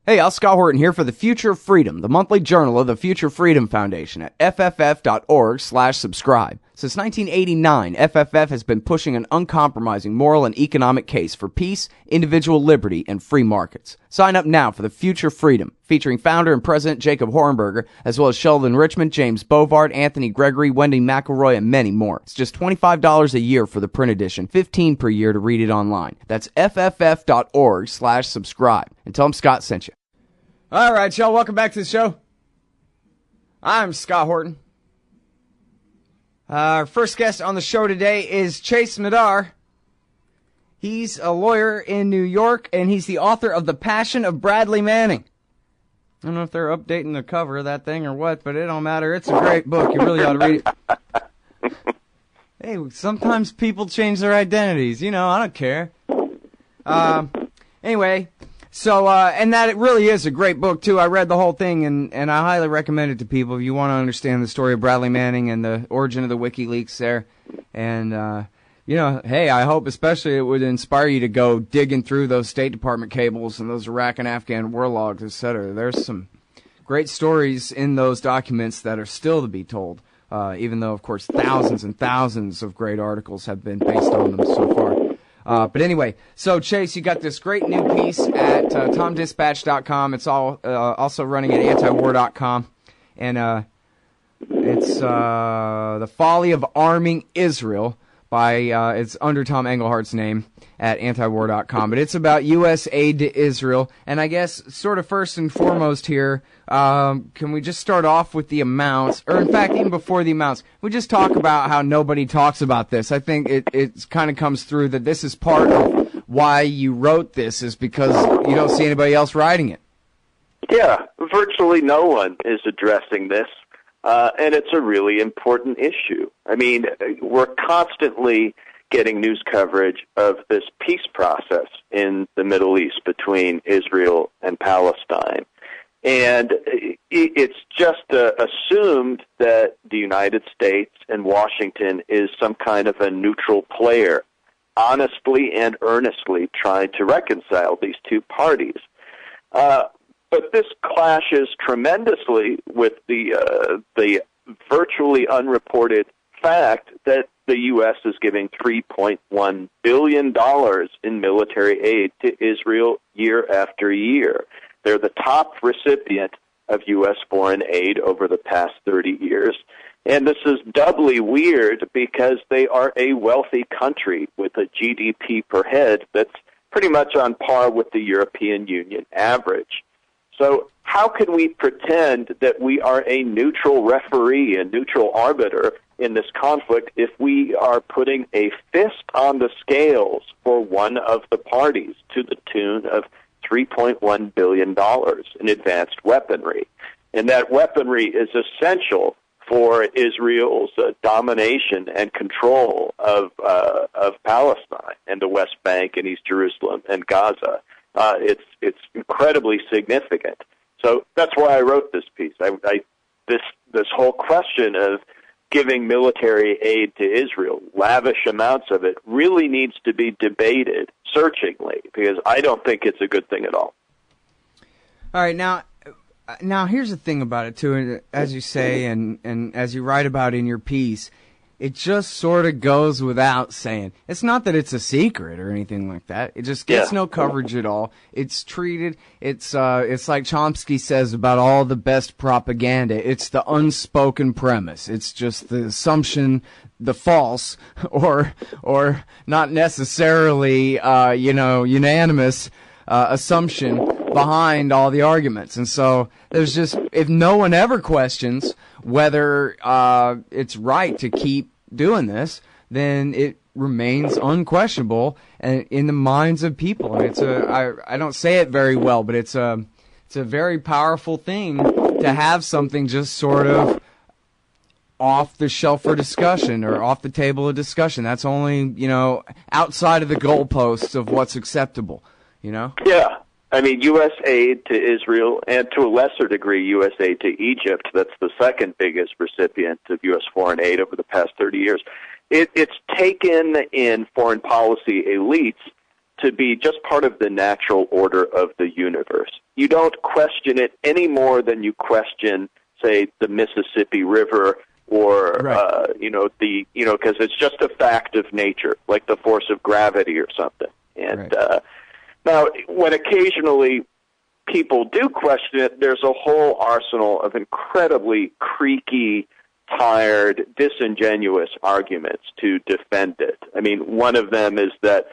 Hey, I'm Scott Horton here for The Future of Freedom, the monthly journal of the Future Freedom Foundation at fff.org/subscribe. Since 1989, FFF has been pushing an uncompromising moral and economic case for peace, individual liberty, and free markets. Sign up now for The Future Freedom, featuring founder and president Jacob Hornberger, as well as Sheldon Richmond, James Bovard, Anthony Gregory, Wendy McElroy, and many more. It's just $25 a year for the print edition, $15 per year to read it online. That's fff.org/subscribe. And tell them Scott sent you. All right, y'all, welcome back to the show. I'm Scott Horton. Our first guest on the show today is Chase Madar. He's a lawyer in New York, and he's the author of The Passion of Bradley Manning. I don't know if they're updating the cover of that thing or what, but it don't matter. It's a great book. You really ought to read it. Hey, sometimes people change their identities. You know, I don't care. Anyway... So, and that it really is a great book, too. I read the whole thing, and I highly recommend it to people if you want to understand the story of Bradley Manning and the origin of the WikiLeaks there. And, you know, hey, I hope especially it would inspire you to go digging through those State Department cables and those Iraq and Afghan war logs, etc. There's some great stories in those documents that are still to be told, even though, of course, thousands and thousands of great articles have been based on them so far. But anyway, so Chase, you got this great new piece at TomDispatch.com. It's all also running at antiwar.com, and it's The Folly of Arming Israel by it's under Tom Englehart's name at antiwar.com. But it's about U.S. aid to Israel, and I guess sort of first and foremost here, can we just start off with the amounts, or in fact even before the amounts, we just talk about how nobody talks about this. I think it kind of comes through that this is part of why you wrote this, is because you don't see anybody else writing it. Yeah, virtually no one is addressing this, and it's a really important issue. I mean, we're constantly getting news coverage of this peace process in the Middle East between Israel and Palestine. And it's just assumed that the United States and Washington is some kind of a neutral player, honestly and earnestly trying to reconcile these two parties. But this clashes tremendously with the virtually unreported fact that the U.S. is giving $3.1 billion in military aid to Israel year after year. They're the top recipient of U.S. foreign aid over the past 30 years. And this is doubly weird because they are a wealthy country with a GDP per head that's pretty much on par with the European Union average. So how can we pretend that we are a neutral referee, a neutral arbiter in this conflict if we are putting a fist on the scales for one of the parties to the tune of $3.1 billion in advanced weaponry? And that weaponry is essential for Israel's domination and control of Palestine and the West Bank and East Jerusalem and Gaza. It's incredibly significant. So that's why I wrote this piece. This whole question of giving military aid to Israel, lavish amounts of it, really needs to be debated searchingly, because I don't think it's a good thing at all. All right, now here's the thing about it, too. As you say, and as you write about in your piece, it just sort of goes without saying. It's not that it's a secret or anything like that. It just gets no coverage at all. It's treated, it's like Chomsky says about all the best propaganda. It's the unspoken premise. It's just the assumption, the false, or not necessarily, unanimous assumption behind all the arguments. And so there's just, if no one ever questions whether it's right to keep doing this, then it remains unquestionable and in the minds of people. And it's I don't say it very well, but it's a very powerful thing to have something just sort of off the shelf for discussion or off the table of discussion. That's only, outside of the goalposts of what's acceptable, Yeah. I mean, U.S. aid to Israel, and to a lesser degree, U.S. aid to Egypt, that's the second biggest recipient of U.S. foreign aid over the past 30 years. It's taken in foreign policy elites to be just part of the natural order of the universe. You don't question it any more than you question, say, the Mississippi River or, right. because it's just a fact of nature, like the force of gravity or something. And right. Now, when occasionally people do question it, there's a whole arsenal of incredibly creaky, tired, disingenuous arguments to defend it. I mean, one of them is that,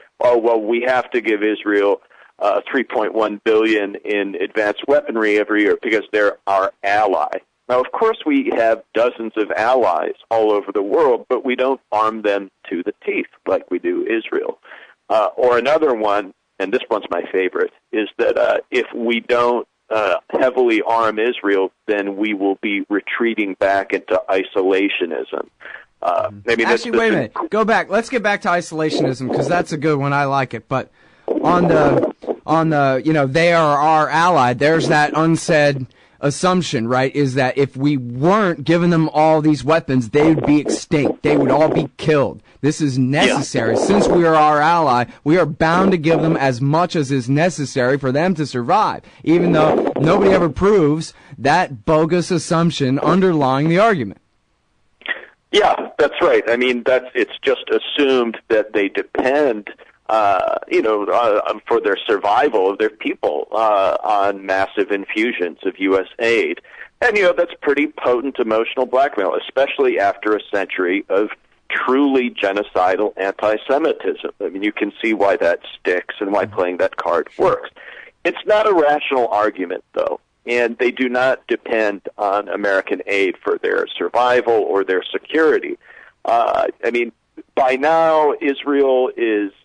we have to give Israel $3.1 billion in advanced weaponry every year because they're our ally. Now, of course, we have dozens of allies all over the world, but we don't arm them to the teeth like we do Israel. Or another one, and this one's my favorite, is that if we don't heavily arm Israel, then we will be retreating back into isolationism. Actually, wait a minute. Go back. Let's get back to isolationism because that's a good one. I like it. But on the, they are our ally. There's that unsaid assumption, right? Is that if we weren't giving them all these weapons, they would be extinct. They would all be killed. This is necessary. Yeah. Since we are our ally, we are bound to give them as much as is necessary for them to survive, even though nobody ever proves that bogus assumption underlying the argument. Yeah, that's right. I mean, it's just assumed that they depend, for their survival of their people on massive infusions of U.S. aid. And, that's pretty potent emotional blackmail, especially after a century of truly genocidal anti-Semitism. I mean, you can see why that sticks and why playing that card works. It's not a rational argument, though, and they do not depend on American aid for their survival or their security. By now, Israel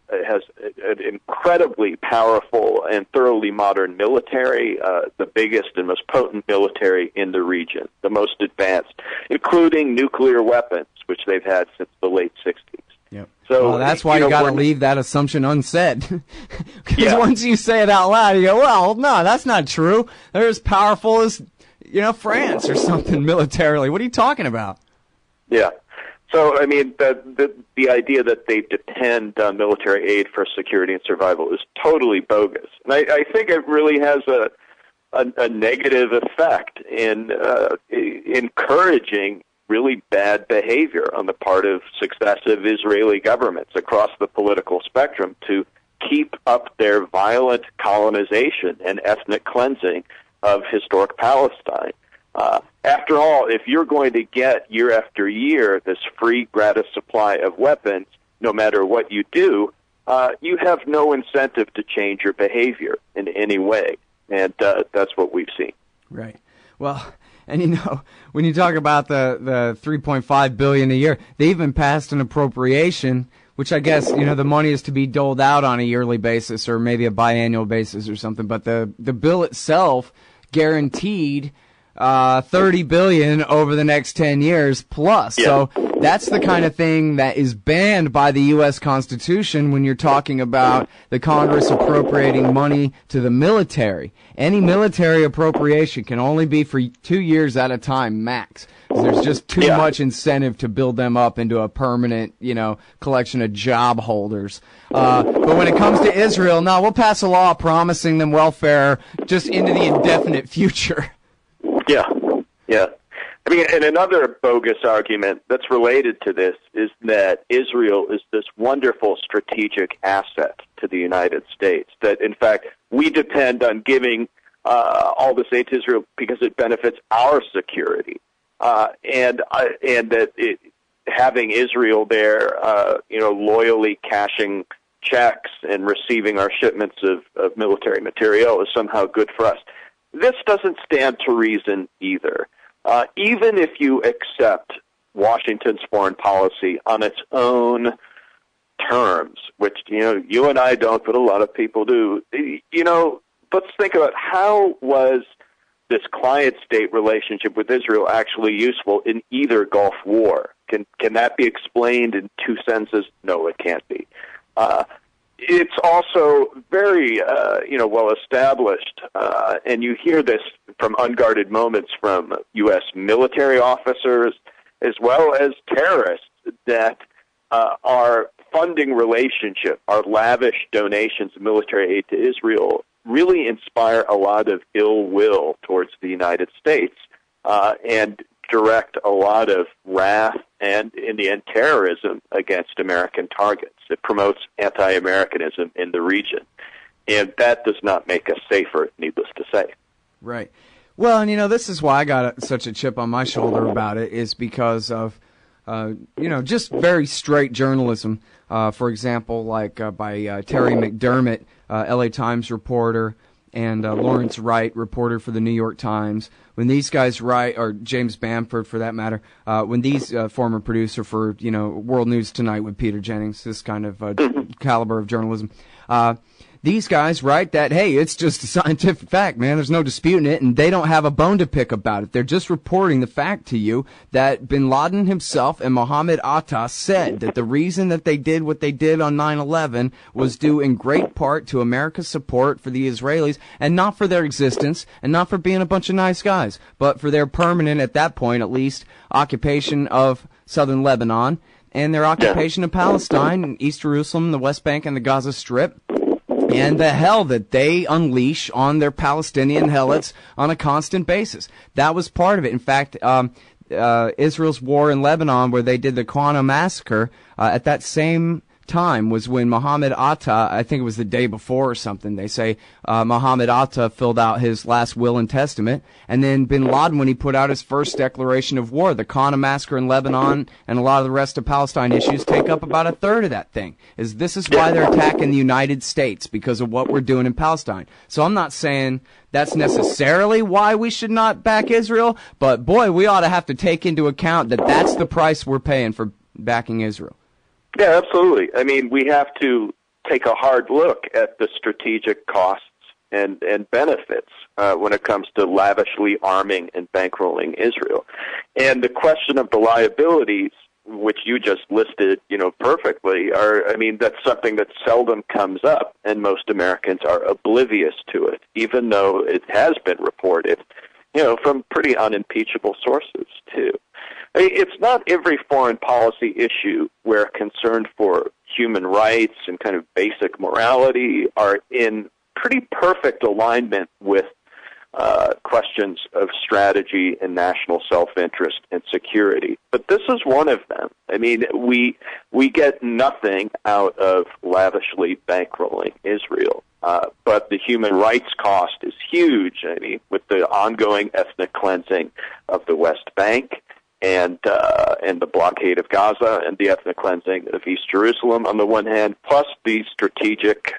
has an incredibly powerful and thoroughly modern military, the biggest and most potent military in the region, the most advanced, including nuclear weapons, which they've had since the late 60s. Yep. So that's why you got to leave that assumption unsaid. Because once you say it out loud, you go, well, no, that's not true. They're as powerful as, France or something militarily. What are you talking about? Yeah. So, I mean, the idea that they depend on military aid for security and survival is totally bogus. And I think it really has a negative effect in encouraging really bad behavior on the part of successive Israeli governments across the political spectrum to keep up their violent colonization and ethnic cleansing of historic Palestine. After all, if you're going to get year after year this free gratis supply of weapons, no matter what you do, you have no incentive to change your behavior in any way. And that's what we've seen. Right. Well, and when you talk about the $3.5 billion a year, they even passed an appropriation, which I guess, the money is to be doled out on a yearly basis or maybe a biannual basis or something. But the bill itself guaranteed $30 billion over the next 10 years plus. Yeah. So that's the kind of thing that is banned by the U.S. Constitution when you're talking about the Congress appropriating money to the military. Any military appropriation can only be for 2 years at a time, max. There's just too much incentive to build them up into a permanent, collection of job holders. But when it comes to Israel, no, we'll pass a law promising them welfare just into the indefinite future. Yeah. I mean, and another bogus argument that's related to this is that Israel is this wonderful strategic asset to the United States, that, in fact, we depend on giving all this aid to Israel because it benefits our security, and that having Israel there, loyally cashing checks and receiving our shipments of military material is somehow good for us. This doesn't stand to reason either. Even if you accept Washington's foreign policy on its own terms, which, you and I don't, but a lot of people do, let's think about how was this client-state relationship with Israel actually useful in either Gulf War? Can that be explained in two sentences? No, it can't be. It's also very, well established, and you hear this from unguarded moments from U.S. military officers as well as terrorists that are funding relationship, our lavish donations of military aid to Israel, really inspire a lot of ill will towards the United States and direct a lot of wrath and, in the end, terrorism against American targets. It promotes anti-Americanism in the region. And that does not make us safer, needless to say. Right. Well, and, this is why I got such a chip on my shoulder about it, is because of, just very straight journalism. For example, like by Terry McDermott, L.A. Times reporter, and Lawrence Wright, reporter for the New York Times. When these guys write, or James Bamford for that matter, when these former producer for, World News Tonight with Peter Jennings, this kind of caliber of journalism, these guys write that, hey, it's just a scientific fact, man. There's no disputing it, and they don't have a bone to pick about it. They're just reporting the fact to you that bin Laden himself and Mohammed Atta said that the reason that they did what they did on 9/11 was due in great part to America's support for the Israelis, and not for their existence, and not for being a bunch of nice guys, but for their permanent, at that point at least, occupation of southern Lebanon, and their occupation of Palestine, East Jerusalem, the West Bank, and the Gaza Strip, and the hell that they unleash on their Palestinian helots on a constant basis. That was part of it. In fact, Israel's war in Lebanon, where they did the Quanah massacre, at that same time was when Mohammed Atta, I think it was the day before or something, they say Mohammed Atta filled out his last will and testament, and then bin Laden, when he put out his first declaration of war, the Quanah massacre in Lebanon and a lot of the rest of Palestine issues take up about a third of that thing. This is why they're attacking the United States, because of what we're doing in Palestine. So I'm not saying that's necessarily why we should not back Israel, but boy, we ought to have to take into account that that's the price we're paying for backing Israel. Yeah, absolutely. I mean, we have to take a hard look at the strategic costs and benefits when it comes to lavishly arming and bankrolling Israel. And the question of the liabilities, which you just listed, perfectly, that's something that seldom comes up, and most Americans are oblivious to it, even though it has been reported, from pretty unimpeachable sources, too. It's not every foreign policy issue where concern for human rights and kind of basic morality are in pretty perfect alignment with questions of strategy and national self-interest and security. But this is one of them. I mean, we get nothing out of lavishly bankrolling Israel. But the human rights cost is huge. I mean, with the ongoing ethnic cleansing of the West Bank, and the blockade of Gaza and the ethnic cleansing of East Jerusalem on the one hand, plus the strategic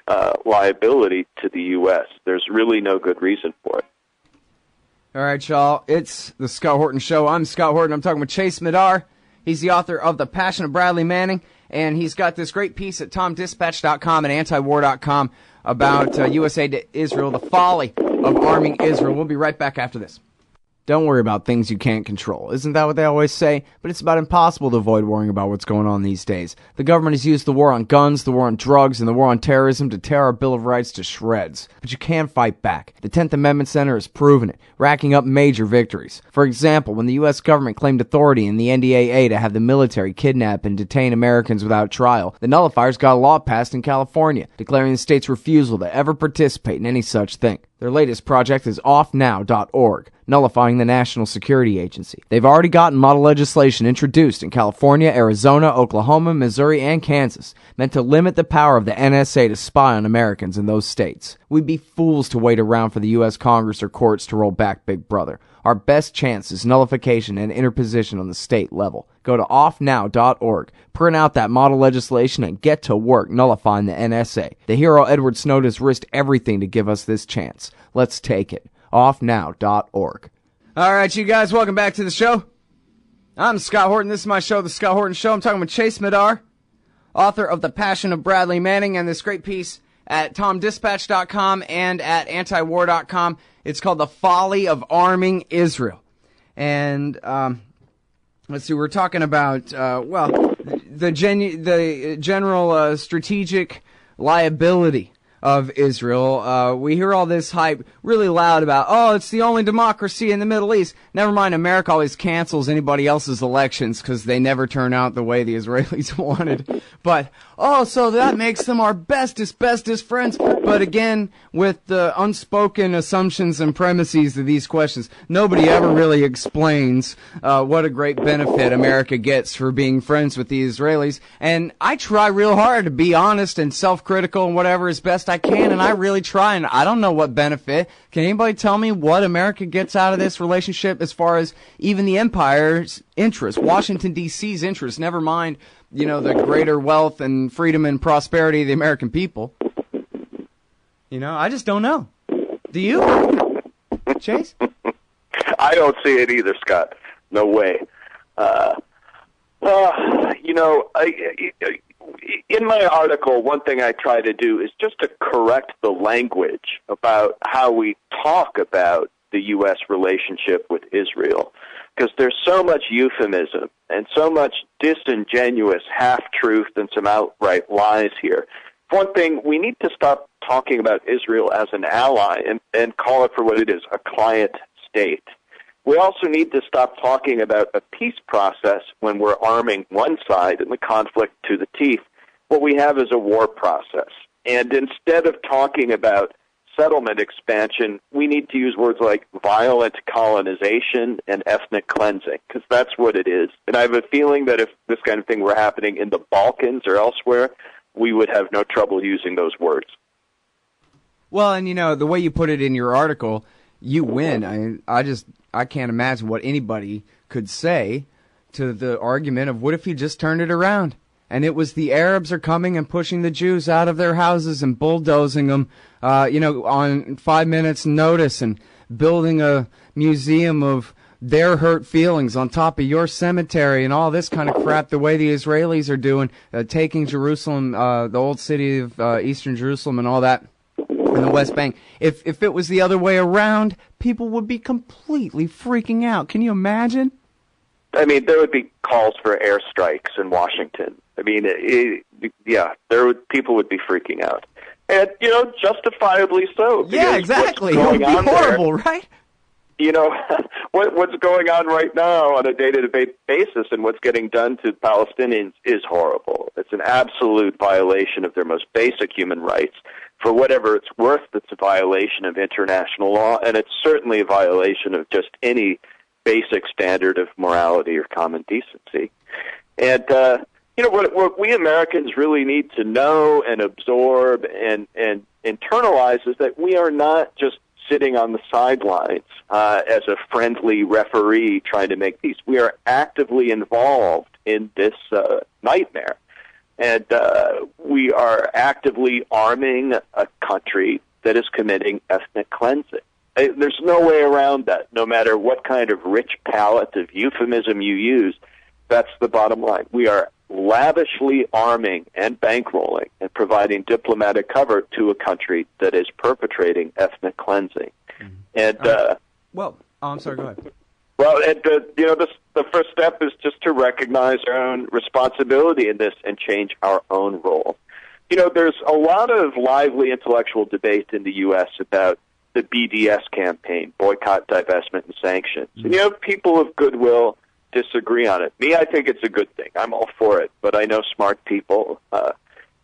liability to the U.S. There's really no good reason for it. All right, y'all. It's the Scott Horton Show. I'm Scott Horton. I'm talking with Chase Madar. He's the author of The Passion of Bradley Manning, and he's got this great piece at TomDispatch.com and antiwar.com about USA to Israel, the folly of arming Israel. We'll be right back after this. Don't worry about things you can't control. Isn't that what they always say? But it's about impossible to avoid worrying about what's going on these days. The government has used the war on guns, the war on drugs, and the war on terrorism to tear our Bill of Rights to shreds. But you can fight back. The 10th Amendment Center has proven it, racking up major victories. For example, when the U.S. government claimed authority in the NDAA to have the military kidnap and detain Americans without trial, the nullifiers got a law passed in California, declaring the state's refusal to ever participate in any such thing. Their latest project is offnow.org, nullifying the National Security Agency. They've already gotten model legislation introduced in California, Arizona, Oklahoma, Missouri, and Kansas, meant to limit the power of the NSA to spy on Americans in those states. We'd be fools to wait around for the U.S. Congress or courts to roll back Big Brother. Our best chance is nullification and interposition on the state level. Go to offnow.org, print out that model legislation, and get to work nullifying the NSA. The hero Edward Snowden has risked everything to give us this chance. Let's take it. Offnow.org. All right, you guys, welcome back to the show. I'm Scott Horton. This is my show, The Scott Horton Show. I'm talking with Chase Madar, author of The Passion of Bradley Manning, and this great piece at TomDispatch.com and at antiwar.com. It's called The Folly of Arming Israel. And let's see, we're talking about, the general strategic liability of Israel. We hear all this hype really loud about, oh, it's the only democracy in the Middle East. Never mind, America always cancels anybody else's elections because they never turn out the way the Israelis wanted. But, oh, so that makes them our bestest friends. But again, with the unspoken assumptions and premises of these questions, nobody ever really explains what a great benefit America gets for being friends with the Israelis. And I try real hard to be honest and self-critical and whatever as best I can, and I really try, and I don't know what benefit. Can anybody tell me what America gets out of this relationship as far as even the empire's interest, Washington, D.C.'s interest, never mind, you know, the greater wealth and freedom and prosperity of the American people? You know, I just don't know. Do you, Chase? I don't see it either, Scott. No way. You know, in my article, one thing I try to do is just to correct the language about how we talk about the U.S. relationship with Israel, because there's so much euphemism and so much disingenuous half-truth and some outright lies here. For one thing, we need to stop talking about Israel as an ally and call it for what it is, a client state. We also need to stop talking about a peace process when we're arming one side in the conflict to the teeth. What we have is a war process. And instead of talking about settlement expansion, we need to use words like violent colonization and ethnic cleansing, because that's what it is. And I have a feeling that if this kind of thing were happening in the Balkans or elsewhere, we would have no trouble using those words. Well, and you know, the way you put it in your article, you win. I can't imagine what anybody could say to the argument of what if you just turned it around and it was the Arabs are coming and pushing the Jews out of their houses and bulldozing them, on 5 minutes notice and building a museum of their hurt feelings on top of your cemetery and all this kind of crap, the way the Israelis are doing, taking Jerusalem, the old city of eastern Jerusalem and all that. In the West Bank. If it was the other way around, people would be completely freaking out. Can you imagine? I mean, there would be calls for airstrikes in Washington. I mean, people would be freaking out. And, you know, justifiably so. Yeah, exactly. It would be horrible, right? You know, what's going on right now on a day-to-day basis and what's getting done to Palestinians is horrible. It's an absolute violation of their most basic human rights. For whatever it's worth, it's a violation of international law, and it's certainly a violation of just any basic standard of morality or common decency. And, what we Americans really need to know and absorb and internalize is that we are not just sitting on the sidelines as a friendly referee trying to make peace. We are actively involved in this nightmare. And we are actively arming a country that is committing ethnic cleansing. There's no way around that. No matter what kind of rich palette of euphemism you use, that's the bottom line. We are lavishly arming and bankrolling and providing diplomatic cover to a country that is perpetrating ethnic cleansing. Mm-hmm. And I'm sorry. Go ahead. Well, the first step is just to recognize our own responsibility in this and change our own role. You know, there's a lot of lively intellectual debate in the U.S. about the BDS campaign, boycott, divestment, and sanctions. And, you know, people of goodwill disagree on it. Me, I think it's a good thing. I'm all for it, but I know smart people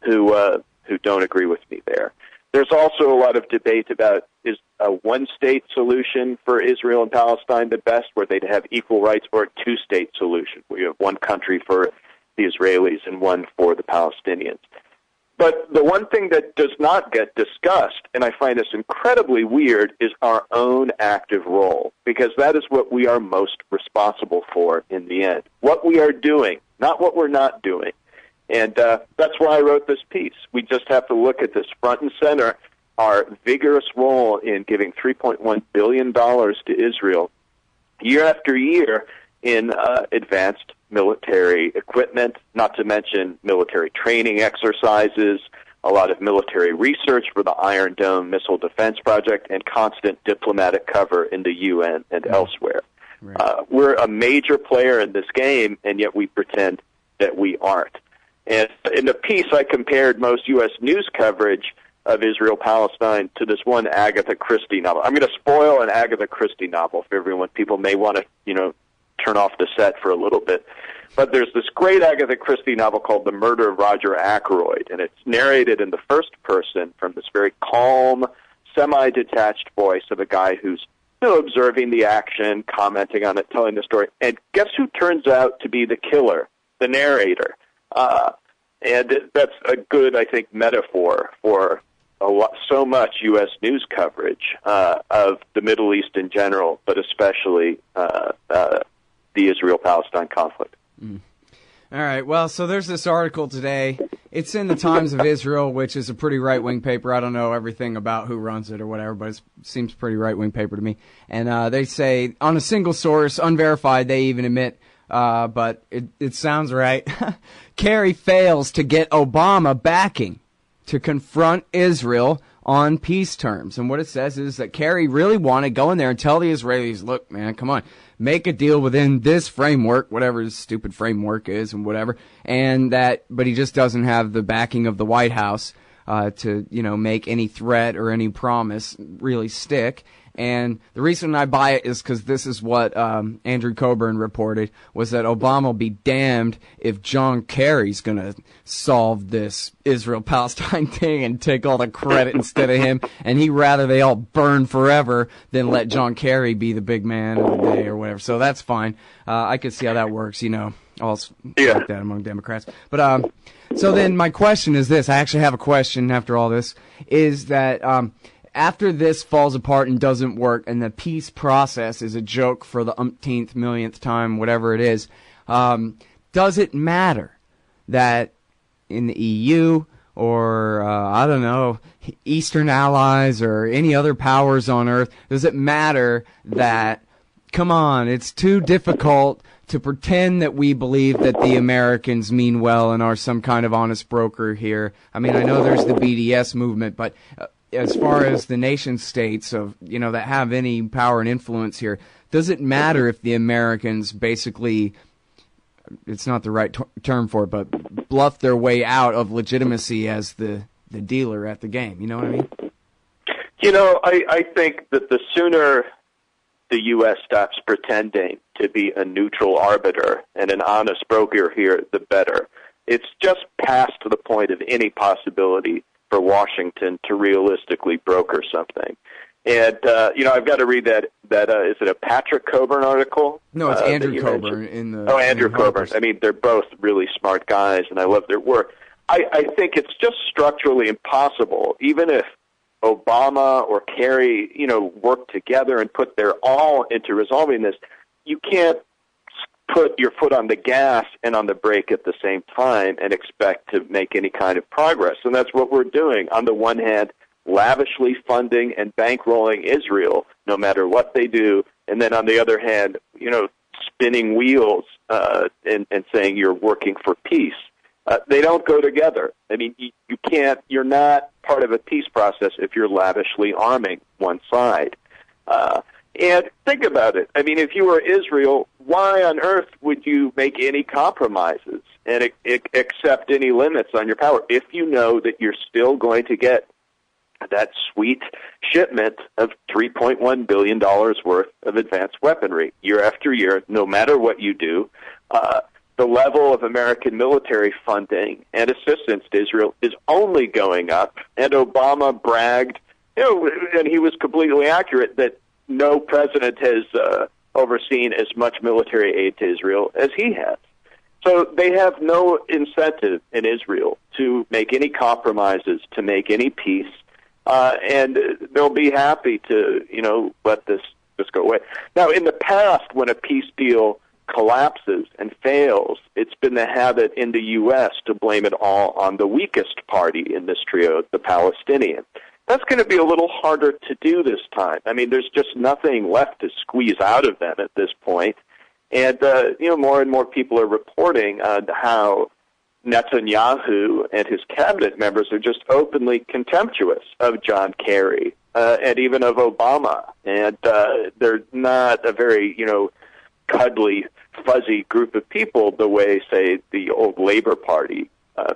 who don't agree with me there. There's also a lot of debate about, is a one-state solution for Israel and Palestine the best, where they'd have equal rights, or a two-state solution, where you have one country for the Israelis and one for the Palestinians. But the one thing that does not get discussed, and I find this incredibly weird, is our own active role, because that is what we are most responsible for in the end. What we are doing, not what we're not doing. And that's why I wrote this piece. We just have to look at this front and center, our vigorous role in giving $3.1 billion to Israel year after year in advanced military equipment, not to mention military training exercises, a lot of military research for the Iron Dome missile defense project, and constant diplomatic cover in the UN and elsewhere. Right. We're a major player in this game, and yet we pretend that we aren't. And in the piece, I compared most U.S. news coverage of Israel-Palestine to this one Agatha Christie novel. I'm going to spoil an Agatha Christie novel for everyone. People may want to, turn off the set for a little bit. But there's this great Agatha Christie novel called The Murder of Roger Ackroyd, and it's narrated in the first person from this very calm, semi-detached voice of a guy who's observing the action, commenting on it, telling the story. And guess who turns out to be the killer? The narrator. And that's a good, I think, metaphor for so much U.S. news coverage of the Middle East in general, but especially the Israel-Palestine conflict. Mm. All right. Well, so there's this article today. It's in the Times of Israel, which is a pretty right-wing paper. I don't know everything about who runs it or whatever, but it seems pretty right-wing paper to me. And they say, on a single source, unverified, they even admit, but it sounds right. Kerry fails to get Obama backing to confront Israel on peace terms. And what it says is that Kerry really wanted to go in there and tell the Israelis, look, man, come on, make a deal within this framework, whatever his stupid framework is and whatever, but he just doesn't have the backing of the White House to, make any threat or any promise really stick. And the reason I buy it is because this is what Andrew Coburn reported, was that Obama will be damned if John Kerry's going to solve this Israel-Palestine thing and take all the credit instead of him. And he'd rather they all burn forever than let John Kerry be the big man of the day or whatever. So that's fine. I could see how that works, all like that among Democrats. But so then my question is this. I actually have a question after all this, is that after this falls apart and doesn't work and the peace process is a joke for the umpteenth, millionth time, whatever it is, does it matter that in the EU or, I don't know, Eastern allies or any other powers on earth, does it matter that, come on, it's too difficult to pretend that we believe that the Americans mean well and are some kind of honest broker here? I mean, I know there's the BDS movement, but as far as the nation states of, that have any power and influence here, does it matter if the Americans basically, it's not the right term for it, but bluff their way out of legitimacy as the dealer at the game? You know what I mean? I think that the sooner the U.S. stops pretending to be a neutral arbiter and an honest broker here, the better. It's just past the point of any possibility for Washington to realistically broker something. And, I've got to read that is it a Patrick Coburn article? No, it's Andrew Coburn in the... Oh, Andrew Coburn. I mean, they're both really smart guys, and I love their work. I think it's just structurally impossible, even if Obama or Kerry, work together and put their all into resolving this, you can't put your foot on the gas and on the brake at the same time and expect to make any kind of progress. And that's what we're doing. On the one hand, lavishly funding and bankrolling Israel, no matter what they do. And then on the other hand, spinning wheels and saying you're working for peace. They don't go together. I mean, you can't, you're not part of a peace process if you're lavishly arming one side. And think about it. I mean, if you were Israel, why on earth would you make any compromises and accept any limits on your power if you know that you're still going to get that sweet shipment of $3.1 billion worth of advanced weaponry year after year, no matter what you do? The level of American military funding and assistance to Israel is only going up, and Obama bragged, and he was completely accurate, that no president has overseen as much military aid to Israel as he has. So they have no incentive in Israel to make any compromises, to make any peace, and they'll be happy to, let this go away. Now, in the past, when a peace deal collapses and fails, it's been the habit in the U.S. to blame it all on the weakest party in this trio, the Palestinians. That's going to be a little harder to do this time. I mean, there's just nothing left to squeeze out of them at this point. And, more and more people are reporting on how Netanyahu and his cabinet members are just openly contemptuous of John Kerry and even of Obama. And they're not a very, cuddly, fuzzy group of people the way, say, the old Labor Party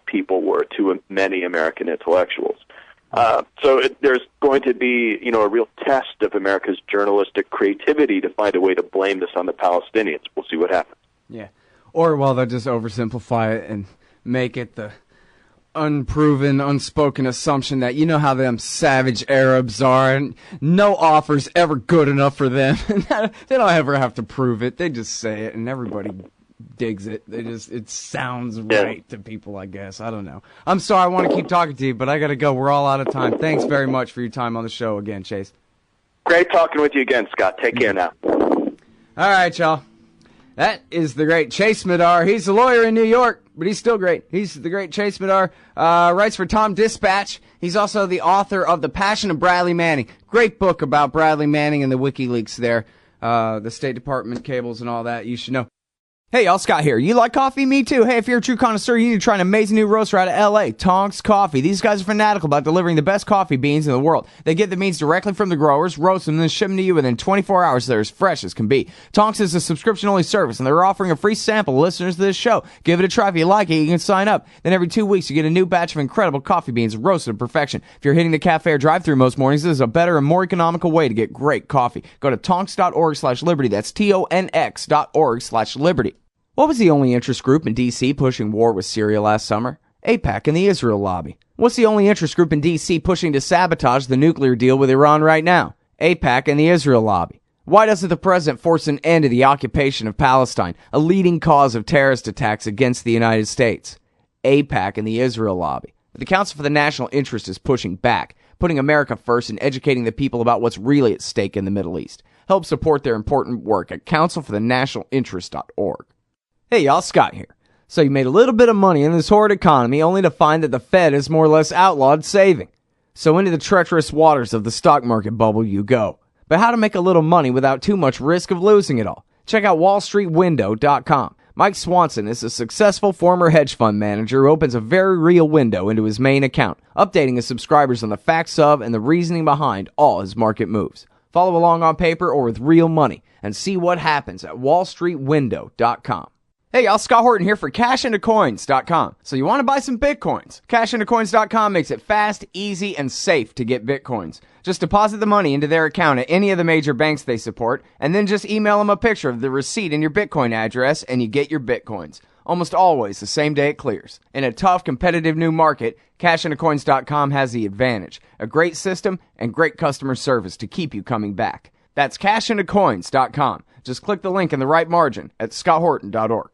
people were to many American intellectuals. There's going to be, a real test of America's journalistic creativity to find a way to blame this on the Palestinians. We'll see what happens. Yeah. Or, they'll just oversimplify it and make it the unproven, unspoken assumption that you know how them savage Arabs are, and no offer's ever good enough for them. They don't ever have to prove it. They just say it, and everybody digs it. It sounds right to people, I guess. I don't know. I'm sorry, I want to keep talking to you, but I got to go. We're all out of time. Thanks very much for your time on the show again, Chase. Great talking with you again, Scott. Take care now. All right, y'all. That is the great Chase Madar. He's a lawyer in New York, but he's still great. He's the great Chase Madar. Writes for Tom Dispatch. He's also the author of The Passion of Bradley Manning. Great book about Bradley Manning and the WikiLeaks there. The State Department cables and all that. You should know. Hey, y'all, Scott here. You like coffee? Me too. Hey, if you're a true connoisseur, you need to try an amazing new roaster out of L.A., Tonks Coffee. These guys are fanatical about delivering the best coffee beans in the world. They get the beans directly from the growers, roast them, and then ship them to you within 24 hours. They're as fresh as can be. Tonks is a subscription-only service, and they're offering a free sample to listeners to this show. Give it a try. If you like it, you can sign up. Then every 2 weeks, you get a new batch of incredible coffee beans roasted to perfection. If you're hitting the cafe or drive-thru most mornings, this is a better and more economical way to get great coffee. Go to tonks.org/liberty. That's TONX.org/liberty. What was the only interest group in D.C. pushing war with Syria last summer? AIPAC and the Israel lobby. What's the only interest group in D.C. pushing to sabotage the nuclear deal with Iran right now? AIPAC and the Israel lobby. Why doesn't the president force an end to the occupation of Palestine, a leading cause of terrorist attacks against the United States? AIPAC and the Israel lobby. The Council for the National Interest is pushing back, putting America first and educating the people about what's really at stake in the Middle East. Help support their important work at councilforthenationalinterest.org. Hey y'all, Scott here. So you made a little bit of money in this horrid economy only to find that the Fed has more or less outlawed saving. So into the treacherous waters of the stock market bubble you go. But how to make a little money without too much risk of losing it all? Check out wallstreetwindow.com. Mike Swanson is a successful former hedge fund manager who opens a very real window into his main account, updating his subscribers on the facts of and the reasoning behind all his market moves. Follow along on paper or with real money and see what happens at wallstreetwindow.com. Hey y'all, Scott Horton here for cashintocoins.com. So you want to buy some Bitcoins? Cashintocoins.com makes it fast, easy, and safe to get Bitcoins. Just deposit the money into their account at any of the major banks they support, and then just email them a picture of the receipt and your Bitcoin address, and you get your Bitcoins. Almost always the same day it clears. In a tough, competitive new market, cashintocoins.com has the advantage. A great system and great customer service to keep you coming back. That's cashintocoins.com. Just click the link in the right margin at scotthorton.org.